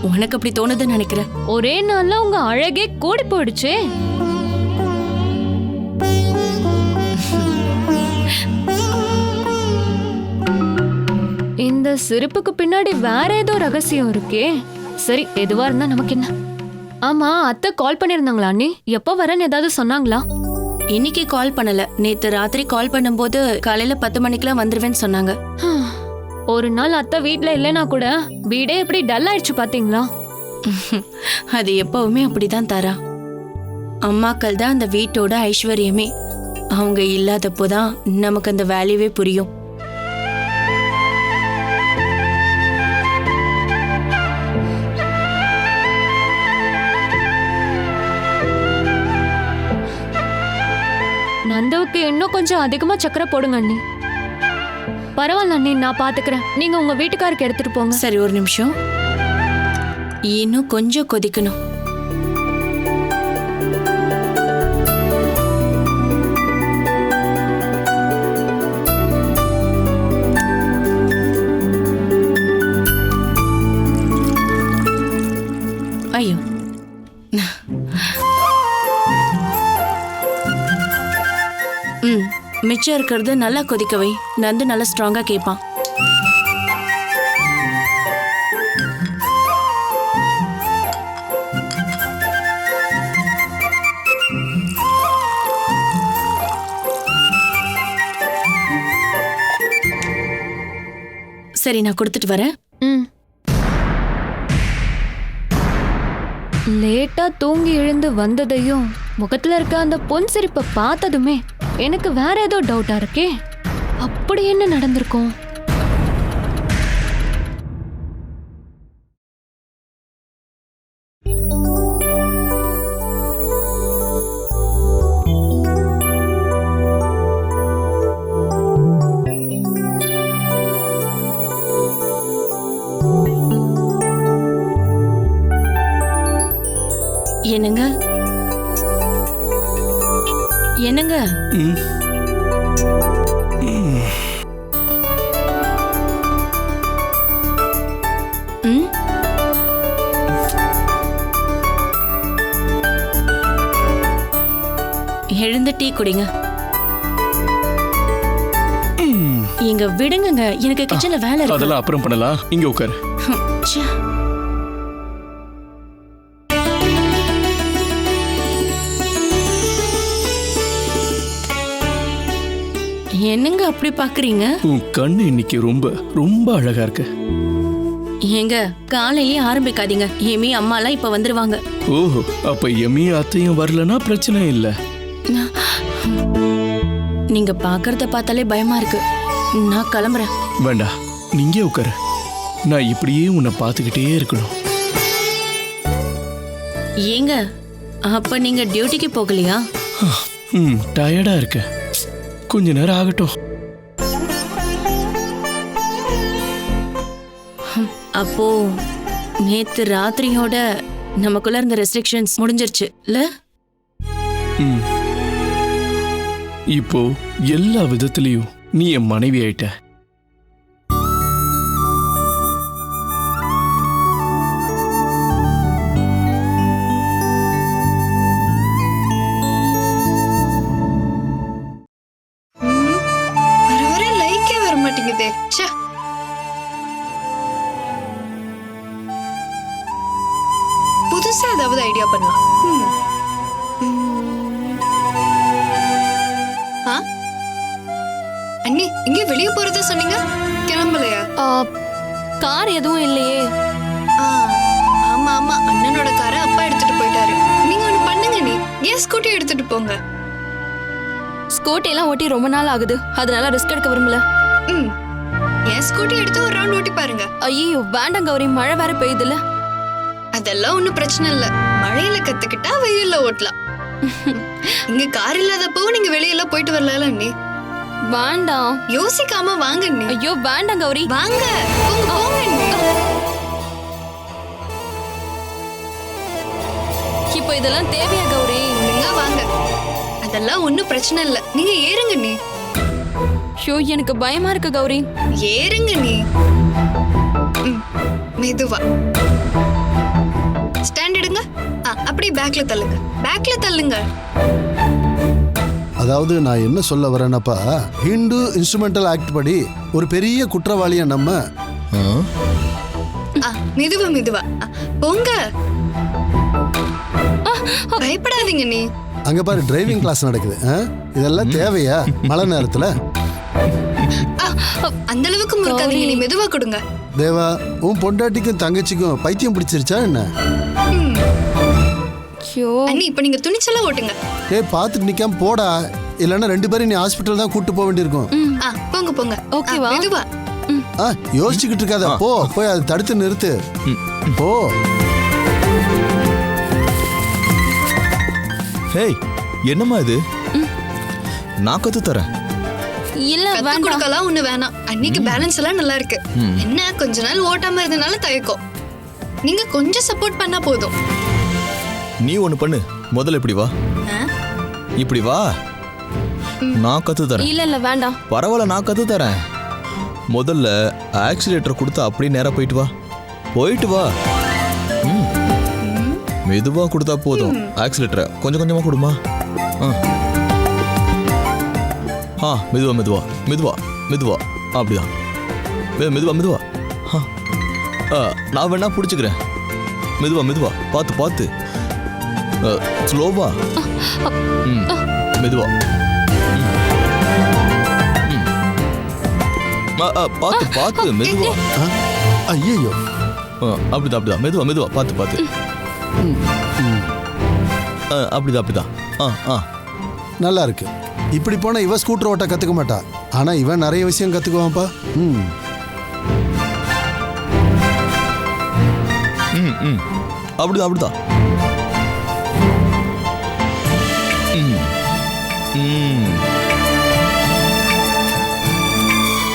உனக்கு அப்படி தோணுதுன்னு நினைக்கிறேன். ஒரே நாள்ல உங்க அழகே கூடி போயிடுச்சே. இந்த சிரிப்புக்கு பின்னாடி வேற ஏதோ ரகசியம் இருக்கே. சரி, எதுவா இருந்தா நமக்கு என்ன. ஆமா, அத்தை கால் பண்ணிருந்தாங்களா அண்ணி? எப்ப வரேன்னு ஏதாவது சொன்னாங்களா? இன்னைக்கு கால் பண்ணல. நேத்து ராத்திரி கால் பண்ணும்போது காலையில 10 மணிக்கெல்லாம் வந்துருவேன்னு சொன்னாங்க. ஒரு நாள் அத்தை வீட்ல இல்லைன்னா கூட வீடே எப்படி டல் ஆயிடுச்சு பாத்தீங்களா? அது எப்பவுமே அப்படிதான் தாரா. அம்மாக்கள் தான் அந்த வீட்டோட ஐஸ்வர்யமே. அவங்க இல்லாதப்போதான் நமக்கு அந்த வேல்யூவே புரியும். நந்தவுக்கு இன்னும் கொஞ்சம் அதிகமா சக்கரை போடுங்க அண்ணி. பரவாயில்ல அண்ணி, நான் பாத்துக்கிறேன். நீங்க உங்க வீட்டுக்காருக்கு எடுத்துட்டு போங்க. சரி, ஒரு நிமிஷம். இன்னும் கொஞ்சம் கொதிக்கணும். ஐயோ, மிச்சம் இருக்கிறது நல்லா கொதிக்க வை. நந்து நல்லா ஸ்ட்ராங்கா கேட்பான். சரி நான் கொடுத்துட்டு வரேன். லேட்டா தூங்கி எழுந்து வந்ததையும் முகத்துல இருக்க அந்த பொன் சிரிப்பை பார்த்ததுமே எனக்கு வேற ஏதோ டவுட்டா இருக்கே. அப்படி என்ன நடந்திருக்கும்? என்னங்க என்னங்க எழுந்து டீ குடிங்க. இங்க விடுங்க, எனக்கு கிச்சன்ல வேலை இருக்கு. அதெல்லாம் அப்புறம் பண்ணலாம், இங்க உட்காரு. என்னங்க அப்படி பாக்குறீங்க? உன் கண்ணு இன்னைக்கு ரொம்ப ரொம்ப அழகா இருக்கு. ஏங்க காலையிலே ஆரம்பிக்காதீங்க, ஏமி அம்மா எல்லாம் இப்ப வந்துருவாங்க. ஓஹோ, அப்ப எமி அத்தையும் வரலன்னா பிரச்சனை இல்ல. நீங்க பாக்குறத பார்த்தாலே பயமா இருக்கு. நான் கிளம்புறேன். வேண்டாம், நீங்க உட்காரு. நான் இப்படியே உன்னை பார்த்துக்கிட்டே இருக்கணும். ஏங்க அப்ப நீங்க டியூட்டிக்கு போகலையா? டயர்டா இருக்க, கொஞ்ச நேரம் ஆகட்டும். அப்போ நேத்து ராத்திரியோட நமக்குள்ள இருந்த ரெஸ்ட்ரிக்ஷன்ஸ் முடிஞ்சிருச்சு இல்ல? இப்போ எல்லா விதத்திலையும் நீ என் மனைவி ஆயிட்ட. புதுசா ஏதாவது ஐடியா பண்ணலாம். அண்ணி இங்க வெளிய போறதா சொன்னீங்க, கிளம்பலையா? கார் எதுவும் இல்லையே. ஆமா ஆமா, அண்ணனோட காரை அப்பா எடுத்துட்டு போயிட்டாரு. நீங்க ஒண்ணு பண்ணுங்க, நீ ஏன் ஸ்கூட்டி எடுத்துட்டு போங்க. ஸ்கூட்டி எல்லாம் ஓட்டி ரொம்ப நாள் ஆகுது, அதனால ரிஸ்க் எடுக்க விரும்பல. ஏன் ஸ்கூட்டி எடுத்து ஒரு ரவுண்ட் ஓட்டி பாருங்க. ஐயோ வேண்டாம் கௌரி, மழை வேற பெய்யுதுல. அதெல்லாம் ஒண்ணும் பிரச்சனை இல்ல, மழையில கத்துக்கிட்டா வெயில்ல ஓட்டலாம். இங்க கார் இல்லாதப்போ நீங்க வெளியில போயிட்டு வரல அண்ணி. வேண்டாம், யோசிக்காம வாங்க அண்ணி. ஐயோ வேண்டாம் கௌரி, வாங்க போங்க அண்ணி. இப்போ இதெல்லாம் தேவையா கௌரி? நீங்க வாங்க, அதெல்லாம் ஒண்ணும் பிரச்சனை இல்ல, நீங்க ஏறுங்க நீ. ஷோ எனக்கு பயமா இருக்கு கௌரி. ஏறுங்க நீ, மெதுவா. ஸ்டாண்ட் எடுங்க, அப்படியே பேக்ல தள்ளுங்க, பேக்ல தள்ளுங்க. அதாவது நான் என்ன சொல்ல வரேனப்பா, ஹிந்து இன்ஸ்ட்ருமெண்டல் ஆக்ட் படி ஒரு பெரிய குற்றவாளிய நம்ம. மெதுவா மெதுவா போங்க, பயப்படாதீங்க நீ. அங்க பாரு டிரைவிங் கிளாஸ் நடக்குது. இதெல்லாம் தேவையா மழை நேரத்துல? அந்த அளவுக்கு முறுக்காதீங்க, நீ மெதுவா கொடுங்க. தேவா, உன் பொண்டாட்டிக்கும் தங்கச்சிக்கும் பைத்தியம் பிடிச்சிருச்சா என்ன? அண்ணி இப்ப நீங்க துணிச்சலா ஓட்டுங்க. பாத்துட்டு நிக்காம போடா, இல்லன்னா ரெண்டு பேரும் நீ ஹாஸ்பிட்டல் தான் கூட்டு போக வேண்டியிருக்கும். போங்க போங்க, ஓகேவா? மெதுவா. யோசிச்சுக்கிட்டு இருக்காத, போ போய் அதை தடுத்து நிறுத்து, போ. ஹேய், என்னம்மா இது? நான் கத்து தரேன். இல்ல வேண்டாம், கொடுக்கலாம் ஒண்ணு வேணாம். அன்னைக்கு பேலன்ஸ் எல்லாம் நல்லா இருக்கு. என்ன கொஞ்ச நாள் ஓட்டாம இருந்தனால தயக்கம். நீங்க கொஞ்சம் சப்போர்ட் பண்ணா போதும். நீ ஒண்ணு பண்ணு, முதல்ல இப்படி வா. இப்படி வா, நான் கத்து தரேன். இல்ல இல்ல வேண்டாம். பரவாயில்ல, நான் கத்து தரேன். முதல்ல ஆக்சிலேட்டர் கொடுத்து அப்படியே நேரா போயிட்டு வா. போயிட்டு வா. மெதுவா கொடுத்தா போதும். ஆக்சிலேட்டரை கொஞ்சம் கொஞ்சமா கொடுமா. மெதுவா மெதுவா மெதுவா மெதுவா, அப்படிதான். மெதுவா மெதுவா. நான் வேணா பிடிச்சிக்கிறேன். மெதுவா மெதுவா, பார்த்து பார்த்து, ஸ்லோவா. மெதுவா. பார்த்து பார்த்து மெதுவா. ஐயோ, அப்படிதான் அப்படிதான், மெதுவா மெதுவா, பார்த்து பார்த்து. அப்படிதான் அப்படிதான். நல்லா இருக்கு. இப்படி போனா இவ ஸ்கூட்டர் ஓட்ட கத்துக்க மாட்டா, ஆனா இவன் நிறைய விஷயம் கத்துக்குவான்ப்பா. அப்படிதான் அப்படிதான்.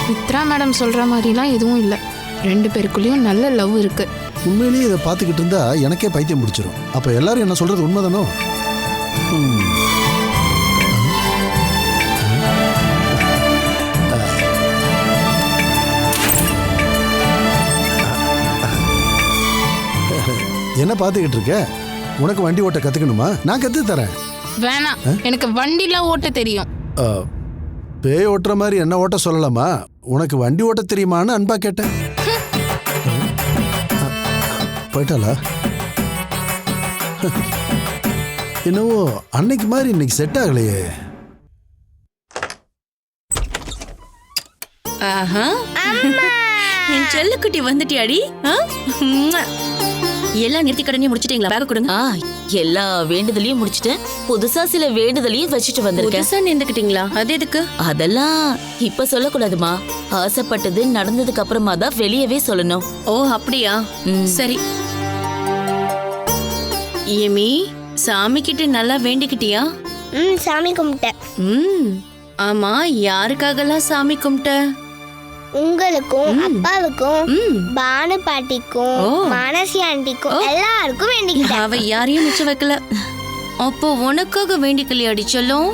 மித்ரா மேடம் சொல்ற மாதிரிலாம் எதுவும் இல்லை. 2 பேருக்குள்ளேயும் நல்ல லவ் இருக்கு. உண்மையிலேயே இதை பார்த்துக்கிட்டு இருந்தா எனக்கே பைத்தியம் பிடிச்சிரும். அப்ப எல்லாரும் என்ன சொல்றது உண்மைதானோ? என்ன பார்த்துக்கிட்டு இருக்க? உனக்கு வண்டி ஓட்ட கத்துக்கணுமா? நான் கத்து தரேன். வேணாம், எனக்கு வண்டிலாம் ஓட்ட தெரியும். பேய் ஓட்டுற மாதிரி என்ன ஓட்ட சொல்லலாமா? உனக்கு வண்டி ஓட்ட தெரியுமான்னு அன்பா கேட்டேன். போயிட்டாளா? என்னவோ அன்னைக்கு மாதிரி இன்னைக்கு செட் ஆகலையே. ஆஹா, என் செல்லக்குட்டி வந்துட்டியாடி? எல்லாம் நிறுத்தி கடனே முடிச்சிட்டீங்களா? பேக்க கொடுங்க. எல்லா வேண்டுதலையும் முடிச்சிட்டேன். புதுசா சில வேண்டுதலையும் வச்சுட்டு வந்திருக்கேன். புதுசா நின்றுக்கிட்டீங்களா? அது எதுக்கு? அதெல்லாம் இப்ப சொல்லக்கூடாதுமா. ஆசைப்பட்டது நடந்ததுக்கு அப்புறமா தான் வெளியவே சொல்லணும். ஓ அப்படியா? சரி. ஏமி, சாமி கிட்ட நல்லா வேண்டிக்கிட்டியா? சாமி கும்பிட்டேன். ஆமா, யாருக்காகலாம் சாமி கும்பிட்ட? உங்களுக்கும், அப்பாவுக்கும், பானு பாட்டிக்கும், மானசி ஆண்டிக்கும் எல்லாருக்கும் வேண்டிக்கிட்டேன். அவ யாரையும் மிச்சம் வைக்கல. அப்போ உனக்காக வேண்டிக்கலையாடி சொல்லும்?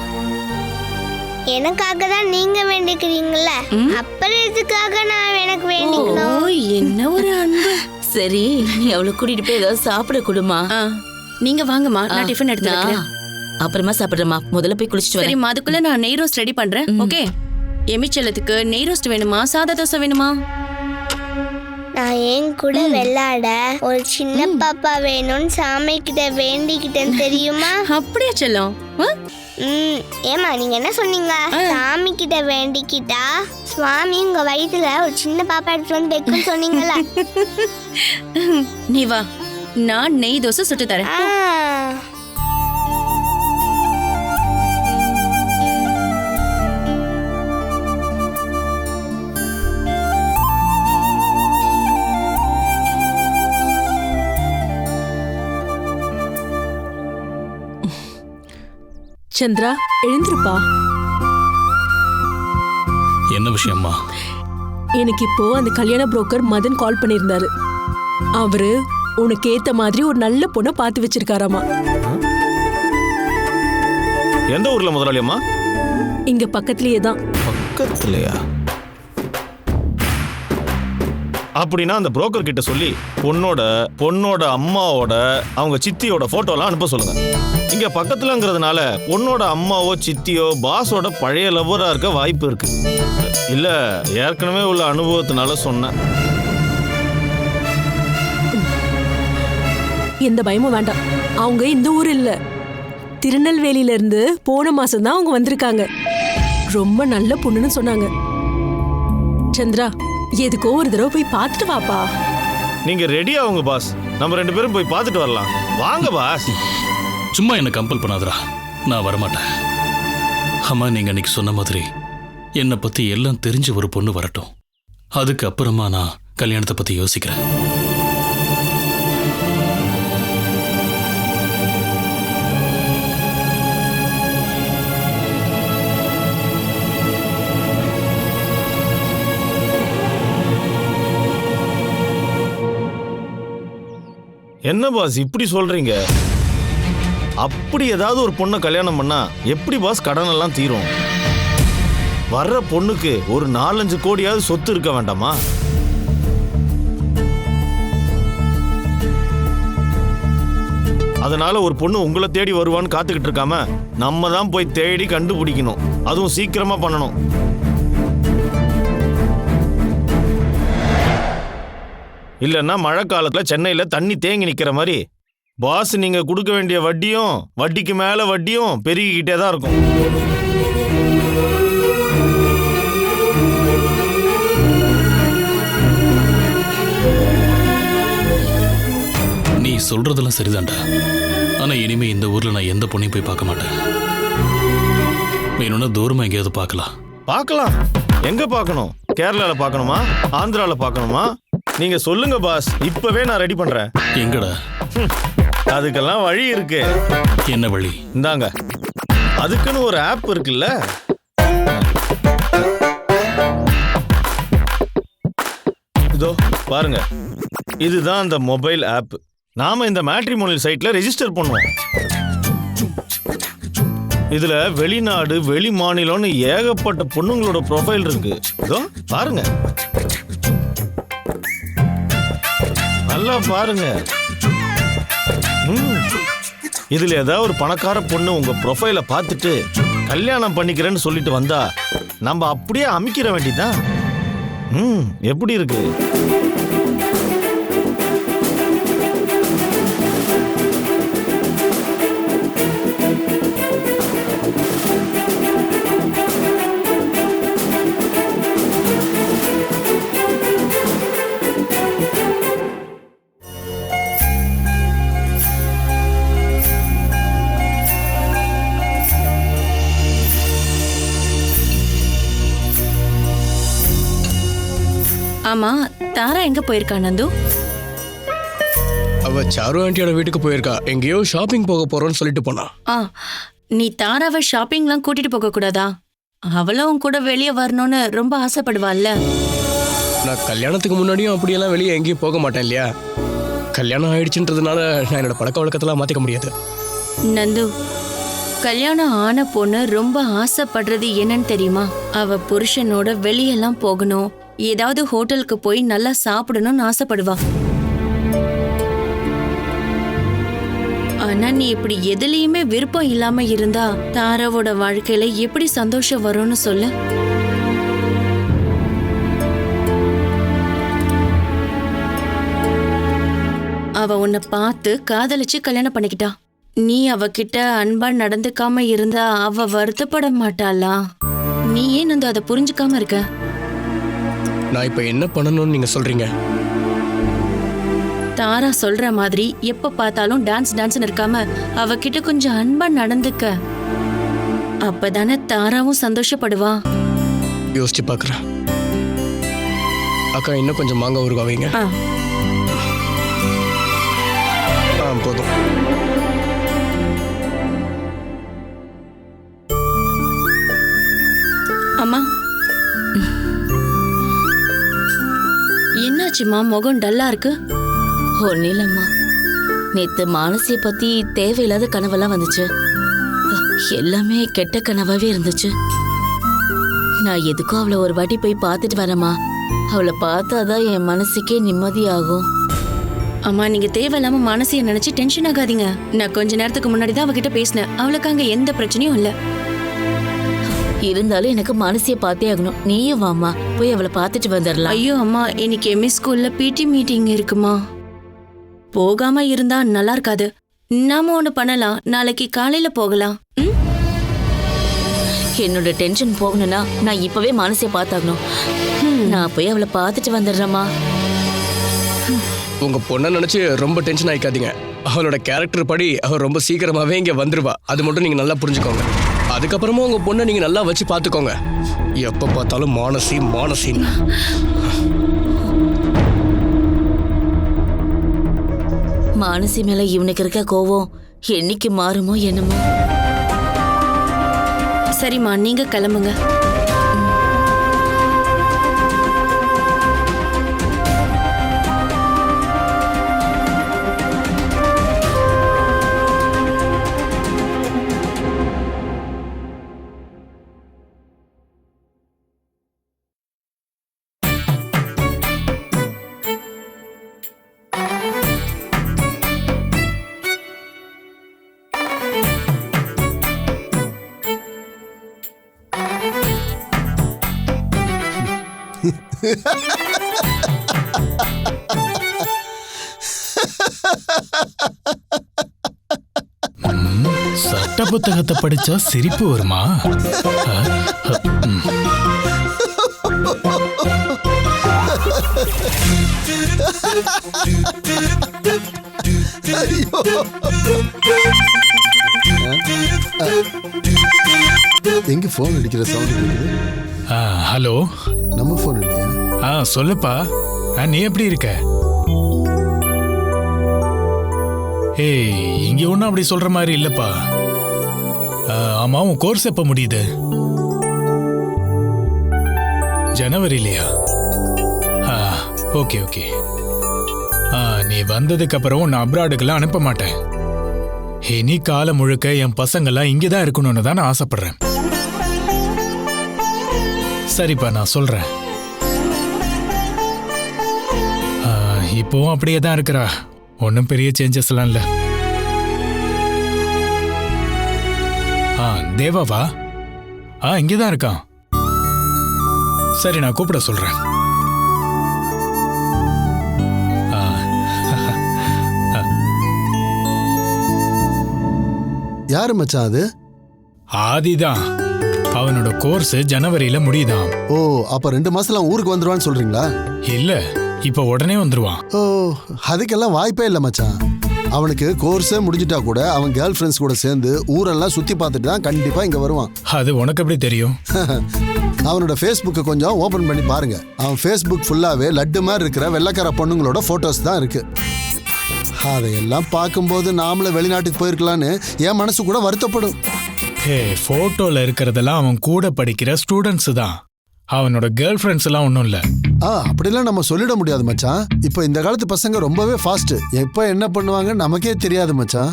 எனக்காக தான் நீங்க வேண்டிக்கிறீங்கல்ல, அப்புறம் எதுக்காக நான் எனக்கு வேண்டிக்கணும்? என்ன ஒரு அன்பு. சரி, நீ அவளை கூட்டிட்டு போய் ஏதாவது சாப்பிட கொடுமா. நீங்க வாங்கம்மா, நான் டிஃபன் எடுத்து வைக்கிறேன். அப்புறமா சாப்பிடுறமா, முதல்ல போய் குளிச்சுட்டு வரேன். சரிம்மா, அதுக்குள்ள நான் நெய் ரோஸ்ட் ரெடி பண்றேன். ஓகே? எமிச்சலத்துக்கு நெய் ரோஸ்ட் வேணுமா, சாதா தோசை வேணுமா? நான் என் கூட விளையாட ஒரு சின்ன பாப்பா வேணும்னு சாமி கிட்ட வேண்டிக்கிட்டேன் தெரியுமா? அப்படியே செல்லம். ஏமா நீங்க என்ன சொன்னீங்க? சாமி கிட்ட வேண்டிக்கிட்டா சுவாமி உங்க வயிற்றுல ஒரு சின்ன பாப்பா எடுத்து வந்து வைக்குன்னு சொன்னீங்களா? நீ வா, நான் நெய் தோசை சுட்டு தரேன். சந்திரா, எழுந்திருப்பா. என்ன விஷயம்மா? எனக்கு இப்போ அந்த கல்யாண புரோக்கர் மதன் கால் பண்ணியிருந்தாரு. அவரு உனக்கு ஏத்த மாதிரி ஒரு நல்ல பொண்ணை பார்த்து வச்சிருக்காராமா. எந்த ஊர்ல முதலாளியம்மா? இங்க பக்கத்துலயே தான். பக்கத்துலயா? அப்படின்னா அந்த புரோக்கர் கிட்ட சொல்லி பொண்ணோட அம்மாவோட அவங்க சித்தியோட போட்டோலாம் அனுப்ப சொல்லுங்க. இங்க பக்கத்துலங்கிறதுனால பொண்ணோட அம்மாவோ சித்தியோ பாஸோட பழைய லவ்வரா இருக்க வாய்ப்பு இருக்கு. இல்ல ஏற்கனவே உள்ள அனுபவத்தினால சொன்னேன். எந்த பயமும் வேண்டாம். அவங்க இந்த ஊர் இல்ல, திருநெல்வேலியில இருந்து போன மாசம் தான் அவங்க வந்திருக்காங்க. ரொம்ப நல்ல பொண்ணுன்னு சொன்னாங்க. சந்திரா, எதுக்கோ ஒரு தடவை போய் பார்த்துட்டு வாப்பா. நீங்க ரெடி ஆகுங்க பாஸ், நம்ம 2 பேரும் போய் பார்த்துட்டு வரலாம். வாங்க பாஸ். சும்மா என்ன கம்பல் பண்ணாதடா, நான் வரமாட்டேன். அம்மா, நீங்க அன்னைக்கு சொன்ன மாதிரி என்னை பத்தி எல்லாம் தெரிஞ்ச ஒரு பொண்ணு வரட்டும், அதுக்கு அப்புறமா நான் கல்யாணத்தை பத்தி யோசிக்கிறேன். என்ன பாஸ் இப்படி சொல்றீங்க? அப்படி ஏதாவது ஒரு பொண்ணை கல்யாணம் பண்ணா எப்படி பாஸ் கடன் எல்லாம் தீரும்? வர்ற பொண்ணுக்கு ஒரு 4-5 கோடியாவது சொத்து இருக்க வேண்டாமா? அதனால ஒரு பொண்ணு உங்களை தேடி வருவான்னு காத்துக்கிட்டு இருக்காம நம்ம தான் போய் தேடி கண்டுபிடிக்கணும். அதுவும் சீக்கிரமா பண்ணணும். இல்லைன்னா மழை காலத்துல சென்னையில தண்ணி தேங்கி நிக்கிற மாதிரி பாஸ் நீங்க கொடுக்க வேண்டிய வட்டியும் வட்டிக்கு மேல வட்டியும் பெருகிக்கிட்டே தான் இருக்கும். சொல்றதெல்லாம் சரிதான்டா. ஆனா இனிமே இந்த ஊர்ல நான் எந்த பொண்ணையும் போய் பார்க்க மாட்டேன். வேணும்னா தூரமா எங்கேயாவது பார்க்கலாம். பார்க்கலாம். எங்க பார்க்கணும்? கேரளால பார்க்கணுமா, ஆந்திரால பார்க்கணுமா? நீங்க சொல்லுங்க பாஸ், இப்பவே நான் ரெடி பண்றேன். எங்கடா? அதுக்கெல்லாம் வழி இருக்கு. என்ன வழி? இந்தாங்க, அதுக்குன்னு ஒரு ஆப் இருக்குல்ல. இதோ பாருங்க, இதுதான் அந்த மொபைல் ஆப். நாம இந்த மேட்ரிமோனியல் சைட்ல ரெஜிஸ்டர் பண்ணுவோம். இதுல வெளிநாடு, வெளி மாநிலம்னு ஏகப்பட்ட பொண்ணுங்களோட ப்ரொஃபைல் இருக்கு. இதோ பாருங்க, நல்லா பாருங்க. இதுல ஏதாவது ஒரு பணக்கார பொண்ணு உங்க ப்ரொஃபைல பார்த்துட்டு கல்யாணம் பண்ணிக்கிறேன்னு சொல்லிட்டு வந்தா நம்ம அப்படியே அமைக்கிற வேண்டியதான். எப்படி இருக்கு? ஆமா, தாரா எங்க போயிருக்கா நந்து? அவ சாரு ஆண்டியோட வீட்டுக்கு போயிருக்கா. எங்கேயோ ஷாப்பிங் போக போறோம்னு சொல்லிட்டு போனா. நீ தாராவை ஷாப்பிங்லாம் கூட்டிட்டு போக கூடாதா? அவளும் கூட வெளியே வரணும்னு ரொம்ப ஆசைப்படுவாள்ல. நான் கல்யாணத்துக்கு முன்னாடியும் அப்படியெல்லாம் வெளியே எங்கேயும் போக மாட்டேன் இல்லையா? கல்யாணம் ஆயிடுச்சுன்றதுனால நான் என்னோட பழக்க வழக்கத்தெல்லாம் மாத்திக்க முடியாது. நந்து, கல்யாணம் ஆன பொண்ணு ரொம்ப ஆசைப்படுறது என்னன்னு தெரியுமா? அவ புருஷனோட வெளியெல்லாம் போகணும், ஏதாவது ஹோட்டலுக்கு போய் நல்லா சாப்பிடணும்னு ஆசைப்படுவா. ஆனா நீ இப்படி எதுலயுமே விருப்பம் இல்லாம இருந்தா தாராவோட வாழ்க்கையில எப்படி சந்தோஷம் வரும்னு சொல்லு. அவ உன்னை பார்த்து காதலிச்சு கல்யாணம் பண்ணிக்கிட்டா. நீ அவகிட்ட அன்பா நடந்துக்காம இருந்தா அவ வருத்தப்பட மாட்டாளா? நீ ஏன் வந்து அதை புரிஞ்சுக்காம இருக்க? நான் இப்ப என்ன பண்ணணும்னு நீங்க சொல்றீங்க? தாரா சொல்ற மாதிரி எப்ப பார்த்தாலும் டான்ஸ் இருக்காம அவகிட்ட கொஞ்சம் அன்பா நடந்துக்க. அப்பதானே தாராவும் சந்தோஷப்படுவா. யோசிச்சு பாக்குறேன். அக்கா இன்னும் கொஞ்சம் மாங்காய் ஊறுகாய் வைங்க. போதும். அம்மா, என்னாச்சுமா முகம் டல்லா இருக்கு? ஒன்னும் இல்லம்மா, நேத்து மானசியை பத்தி தேவையில்லாத கனவெல்லாம் வந்துச்சு. எல்லாமே கெட்ட கனவாவே இருந்துச்சு. நான் எதுக்கும் அவளை ஒரு வாட்டி போய் பார்த்துட்டு வரேம்மா. அவளை பார்த்தாதான் என் மனசுக்கே நிம்மதியாகும். அம்மா, நீங்க தேவையில்லாம மானசியை நினைச்சு டென்ஷன் ஆகாதீங்க. நான் கொஞ்ச நேரத்துக்கு முன்னாடி தான் அவகிட்ட பேசினேன். அவளுக்கு அங்க எந்த பிரச்சனையும் இல்ல. இருந்தாலும் எனக்கு மானசியை பார்த்தே ஆகணும். நீயும் வாமா, போய் அவளை பார்த்துட்டு வந்துடலாம். ஐயோ அம்மா, இன்னைக்கு எம்எஸ் ஸ்கூல்ல பிடி மீட்டிங் இருக்குமா? போகாம இருந்தா நல்லா இருக்காது. நாம ஒண்ணு பண்ணலாம், நாளைக்கு காலையில போகலாம். என்னோட டென்ஷன் போகணும்னா நான் இப்பவே மானசியை பார்த்தாகணும். நான் போய் அவளை பார்த்துட்டு வந்துடுறேம்மா. உங்க பொண்ணை நினைச்சு ரொம்ப டென்ஷன் ஆயிக்காதீங்க. அவளோட கேரக்டர் படி அவ ரொம்ப சீக்கிரமாவே இங்க வந்துருவா. அது மட்டும் நீங்க நல்லா புரிஞ்சுக்கோங்க. அதுக்கப்புறமா உங்க பொண்ணை நீங்க நல்லா வச்சு பாத்துக்கோங்க. எப்ப பார்த்தாலும் மானசி மானசின்னு. மானசி மேல இவனுக்கு இருக்க கோவம் என்னைக்கு மாறுமோ என்னமோ. சரிம்மா, நீங்க கிளம்புங்க. சட்ட புத்தகத்தை படிச்சா சிரிப்பு வருமா? ஐயோ. எங்க போன் அடிக்கிற சவுண்ட் கேக்குது? ஹலோ, நம்ம போன் இல்லையா? சொல்லுப்பா. நீ எப்படி இருக்க? ஏய், இங்க ஒன்றும் அப்படி சொல்ற மாதிரி இல்லப்பா. ஆமா, உன் கோர்ஸ் எப்ப முடியுது? ஜனவரிலையா? Okay okay. நீ வந்ததுக்கு அப்புறம் உன்னை அப்ராடுக்கெல்லாம் அனுப்ப மாட்டேன். இனி காலம் முழுக்க என் பசங்கெல்லாம் இங்கதான் இருக்கணும்னு தான் நான் ஆசைப்படுறேன். சரிப்பா, நான் சொல்றேன். இப்போவும் அப்படியே தான் இருக்கிறா. ஒன்றும் பெரிய சேஞ்சஸ் எல்லாம் இல்லை. தேவாவா? இங்கேதான் இருக்கான். சரி, நான் கூப்பிட சொல்றேன். யாரு மச்சான் அது? ஆதிதான். அவனோட கோர்ஸ் ஜனவரியில முடியுதாம். ஓ, அப்ப 2 மாசத்துல ஊருக்கு வந்துருவான்னு சொல்றீங்களா? இல்ல, இப்ப உடனே வந்துருவான். ஓ, அதுக்கெல்லாம் வாய்ப்பே இல்லை மச்சான். அவனுக்கு கோர்ஸே முடிஞ்சிட்டா கூட அவன் கேர்ள் ஃப்ரெண்ட்ஸ் கூட சேர்ந்து ஊரெல்லாம் சுத்தி பார்த்துட்டு தான் கண்டிப்பா இங்க வருவான். அது உனக்கு எப்படி தெரியும்? அவனோட ஃபேஸ்புக்கை கொஞ்சம் ஓபன் பண்ணி பாருங்க. அவன் ஃபேஸ்புக் ஃபுல்லாவே லட்டு மாதிரி இருக்கிற வெள்ளைக்கார பொண்ணுங்களோட போட்டோஸ் தான் இருக்கு. அதையெல்லாம் பார்க்கும்போது நாமளே வெளிநாட்டுக்கு போயிருக்கலான்னு என் மனசு கூட வருத்தப்படும். போட்டோல இருக்கிறதெல்லாம் அவன் கூட படிக்கிற ஸ்டூடெண்ட்ஸ் தான். அவனோட கேர்ள் ஃப்ரெண்ட்ஸ் எல்லாம் ஒன்றும் இல்லை. அப்படிலாம் நம்ம சொல்லிட முடியாது மச்சான். இப்போ இந்த காலத்து பசங்க ரொம்பவே ஃபாஸ்ட். எப்போ என்ன பண்ணுவாங்க நமக்கே தெரியாது மச்சான்.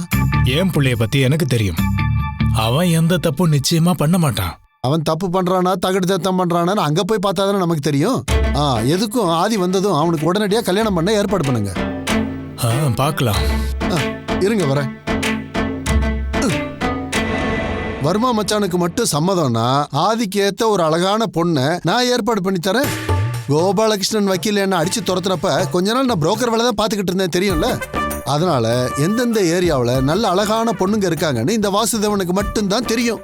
என் பிள்ளைய பத்தி எனக்கு தெரியும். அவன் எந்த தப்பும் நிச்சயமா பண்ண மாட்டான். அவன் தப்பு பண்றானா தகடு தத்தம் பண்றானா அங்க போய் பார்த்தாதானே நமக்கு தெரியும். எதுக்கும் ஆதி வந்ததும் அவனுக்கு உடனடியாக கல்யாணம் பண்ண ஏற்பாடு பண்ணுங்க. பார்க்கலாம். இருங்க வரேன். வர்மா மச்சானுக்கு மட்டும் சம்மதம்னா ஆதிக்கு ஏத்த ஒரு அழகான பொண்ணை நான் ஏற்பாடு பண்ணி தரேன். கோபாலகிருஷ்ணன் வக்கீல் என்ன அடிச்சு துரத்துறப்ப கொஞ்ச நாள் நான் புரோக்கர் வேலை தான் பார்த்துக்கிட்டு இருந்தேன், தெரியும்ல. அதனால எந்தெந்த ஏரியாவில் நல்ல அழகான பொண்ணுங்க இருக்காங்கன்னு இந்த வாசுதேவனுக்கு மட்டும்தான் தெரியும்.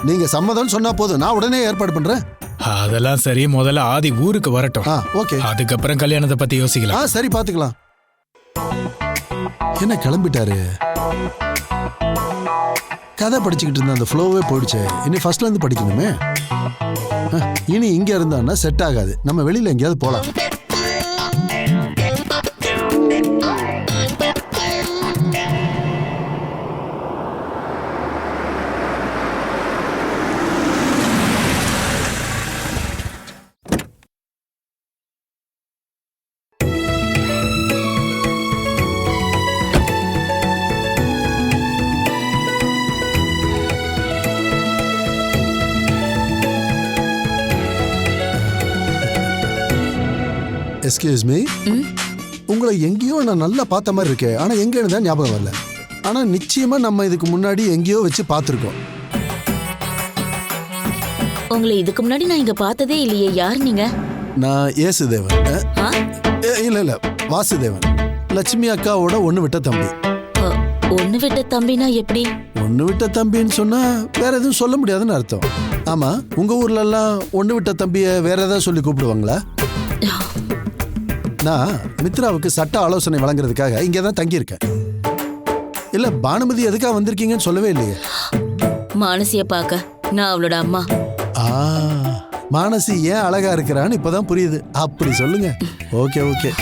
நீங்க சம்மதம் சொன்னா போதும், நான் உடனே ஏற்பாடு பண்றேன். அதெல்லாம் சரி, முதல்ல ஆதி ஊருக்கு வரட்டும். ஓகே, அதுக்கப்புறம் கல்யாணத்தை பத்தி யோசிக்கலாம். சரி, பாத்துக்கலாம். என்ன கிளம்பிட்டாரு? கதை படிச்சுக்கிட்டு இருந்த அந்த ஃப்ளோவே போயிடுச்சு. இனி ஃபர்ஸ்ட்ல இருந்து படிக்கணுமே. இனி இங்க இருந்தான்னா செட் ஆகாது. நம்ம வெளியில எங்கேயாவது போலாம். எஸ்கியூஸ் மீ, உங்களை எங்கேயோ நான் நல்லா பார்த்த மாதிரி இருக்கேன். ஆனா எங்கன்னு தான் ஞாபகம் வரல. ஆனா நிச்சயமா நம்ம இதுக்கு முன்னாடி எங்கேயோ வச்சு பார்த்துருக்கோம். உங்களை இதுக்கு முன்னாடி நான் இங்க பார்த்ததே இல்லையே. யார் நீங்க? நான் ஏசுதேவன். இல்ல வாசுதேவன், லட்சுமி அக்காவோட ஒண்ணு விட்ட தம்பி. ஒண்ணு விட்ட தம்பினா எப்படி? ஒண்ணு விட்ட தம்பின்னு சொன்னா வேற எதுவும் சொல்ல முடியாதுன்னு அர்த்தம். ஆமா, உங்க ஊர்ல எல்லாம் ஒண்ணு விட்ட தம்பிய வேற ஏதாவது சொல்லி கூப்பிடுவாங்களா? நான் மித்ராவுக்கு சட்ட ஆலோசனை வழங்குறதுக்காக இங்கே தான் தங்கியிருக்கேன். இல்ல பானுமதி எதுக்காக வந்திருக்கீங்கன்னு சொல்லவே இல்லையே. மானசிய பார்க்க. நான் அவளோட அம்மா. மானசி ஏன் அழகா இருக்கிறான்னு இப்பதான் புரியுது. அப்படி சொல்லுங்க. ஓகே ஓகே,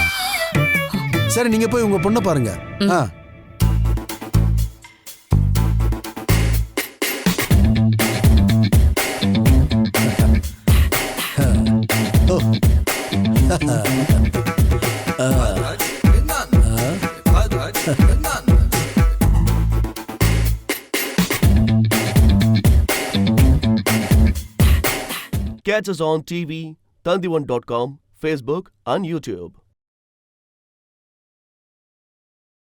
சரி, நீங்க போய் உங்க பொண்ணை பாருங்க. Catch us on TV, Tandivan.com, Facebook and YouTube.